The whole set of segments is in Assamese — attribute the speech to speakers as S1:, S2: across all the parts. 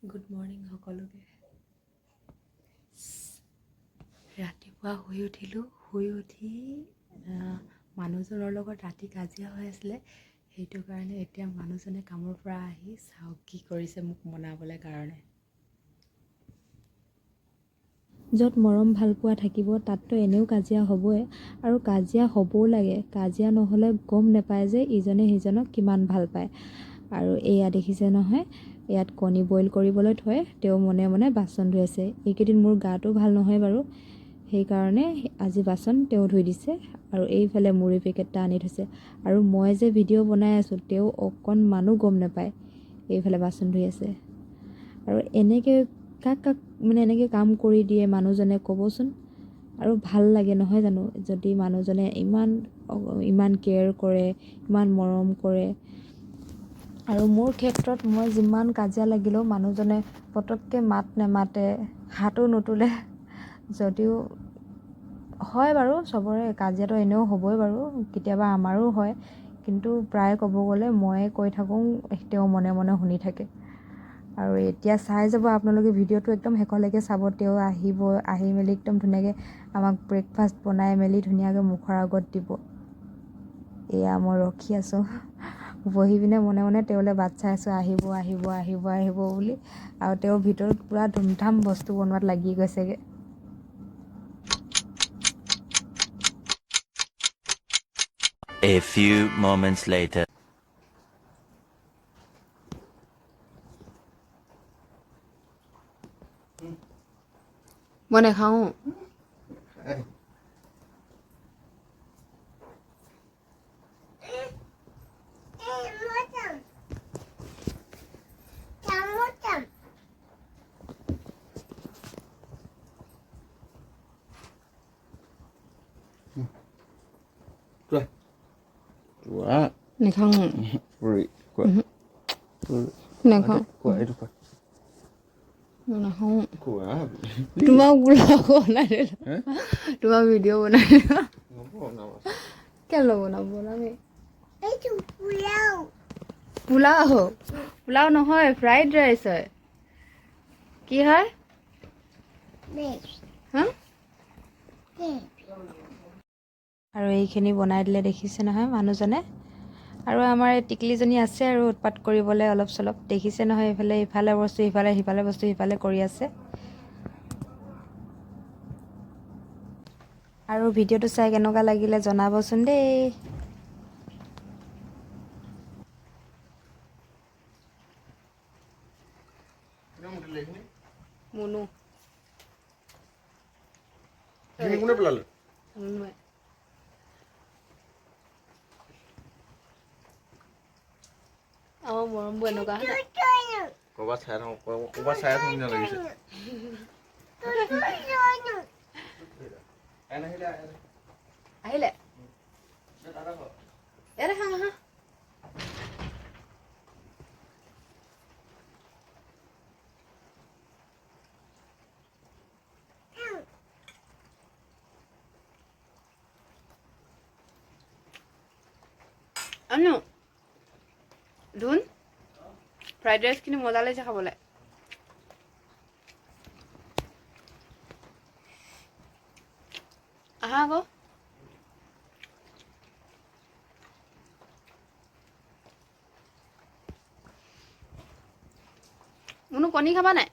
S1: গুড মৰ্ণিং সকলোকে। ৰাতিপুৱা শুই উঠিলোঁ। শুই উঠি মানুহজনৰ লগত ৰাতি কাজিয়া হৈ আছিলে, সেইটো কাৰণে এতিয়া মানুহজনে কামৰ পৰা আহি চাওক কি কৰিছে মোক মনাবলৈ কাৰণে। য'ত মৰম ভালপোৱা থাকিব তাততো এনেও কাজিয়া হ'বই, আৰু কাজিয়া হ'বও লাগে। কাজিয়া নহ'লে গম নাপায় যে ইজনে সিজনক কিমান ভাল পায়। আৰু এয়া দেখিছে নহয়, ইয়াত কণী বইল কৰিবলৈ থৈ তেওঁ মনে মনে বাচন ধুই আছে। এইকেইদিন মোৰ গাটো ভাল নহয় বাৰু, সেইকাৰণে আজি বাচন তেওঁ ধুই দিছে। আৰু এইফালে মুড়ি পেকেটটা আনি থৈছে, আৰু মই যে ভিডিঅ' বনাই আছোঁ তেওঁ অকণমানো গম নাপায় এইফালে বাচন ধুই আছে। আৰু এনেকৈ কাক মানে এনেকৈ কাম কৰি দিয়ে মানুহজনে ক'বচোন। আৰু ভাল লাগে নহয় জানো, যদি মানুহজনে ইমান কেয়াৰ কৰে, ইমান মৰম কৰে। আৰু মোৰ ক্ষেত্ৰত মই যিমান কাজিয়া লাগিলেও মানুহজনে পটককৈ মাত নেমাতে, হাতো নুতোলে। যদিও হয় বাৰু, চবৰে কাজিয়াটো এনেও হ'বই বাৰু, কেতিয়াবা আমাৰো হয়, কিন্তু প্ৰায় ক'ব গ'লে ময়ে কৈ থাকোঁ, তেওঁ মনে মনে শুনি থাকে। আৰু এতিয়া চাই যাব আপোনালোকে, ভিডিঅ'টো একদম শেষলৈকে চাব। তেওঁ আহি মেলি একদম ধুনীয়াকৈ আমাক ব্ৰেকফাষ্ট বনাই মেলি ধুনীয়াকৈ মুখৰ আগত দিব। এয়া মই ৰখি আছোঁ বহি পিনে মনে মনে তেওঁলৈ বাট চাই আছোঁ, আহিব আহিব আহিব আহিব বুলি। আৰু তেওঁৰ ভিতৰত পূৰা ধুমধাম বস্তু বনোৱাত লাগি গৈছেগৈ।
S2: A few moments later.
S1: মই নাখাওঁ। নাখাওঁ। নাখাওঁ। নাখাওঁ। তোমাক ব্লগ বনাই দিলোঁ, তোমাক ভিডিঅ' বনাই দিলোঁ। কেলৈ বনাবি? পোলাও নহয়, ফ্ৰাইড ৰাইচ হয়। কি হয়? আৰু এইখিনি বনাই দিলে দেখিছে নহয় মানুহজনে। আৰু আমাৰ এই টিকলিজনী আছে আৰু উৎপাত কৰিবলৈ অলপ চলপ, দেখিছে নহয়, ইফালে বস্তু সিফালে বস্তু সিফালে কৰি আছে। আৰু ভিডিঅ'টো চাই কেনেকুৱা লাগিলে জনাবচোন দেই। মুনু কোনে পেলালে? মুনুৱে। আমাৰ মৰমবোৰ এনেকুৱা
S3: ক'ৰবাত চাই থাকোঁ নিচিনা লাগিছে।
S1: আহিলে ইয়াতে খাম আহা। আনো ধুন, ফ্ৰাইড ৰাইচখিনি মজা লাগিছে খাবলৈ। আহা আকৌ। মুনু কণী খাবা নাই?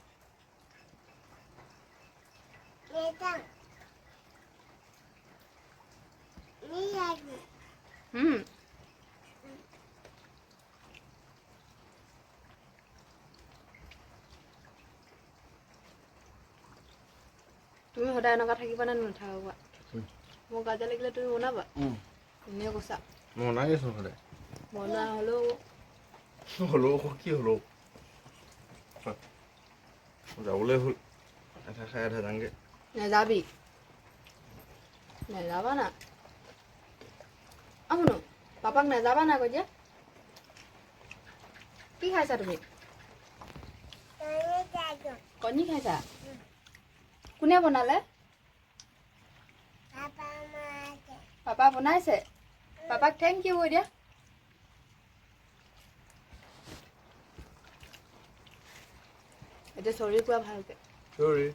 S1: তুমি সদায় এনেকুৱা থাকিবা নে নাথাকা? মোৰ কাজিয়া লাগিলে তুমি বনাবা? এনেই কৈছা।
S3: বনাই আছোঁ সদায়।
S1: বনোৱা হ'লেও
S3: কি হ'লেও যাবলৈ হ'ল, আধা খাই আধা যাংগে।
S1: নেযাবি, নেযাবা না। শুনো, পাপাক নেযাবা না কৈ দিয়া। কি খাইছা তুমি? কণী খাইছা? কোনে বনালে? পাপা বনাইছে? পাপাক থেংক ইউ কৈ দিয়া। এতিয়া চৰি কোৱা ভালকে
S3: Sorry.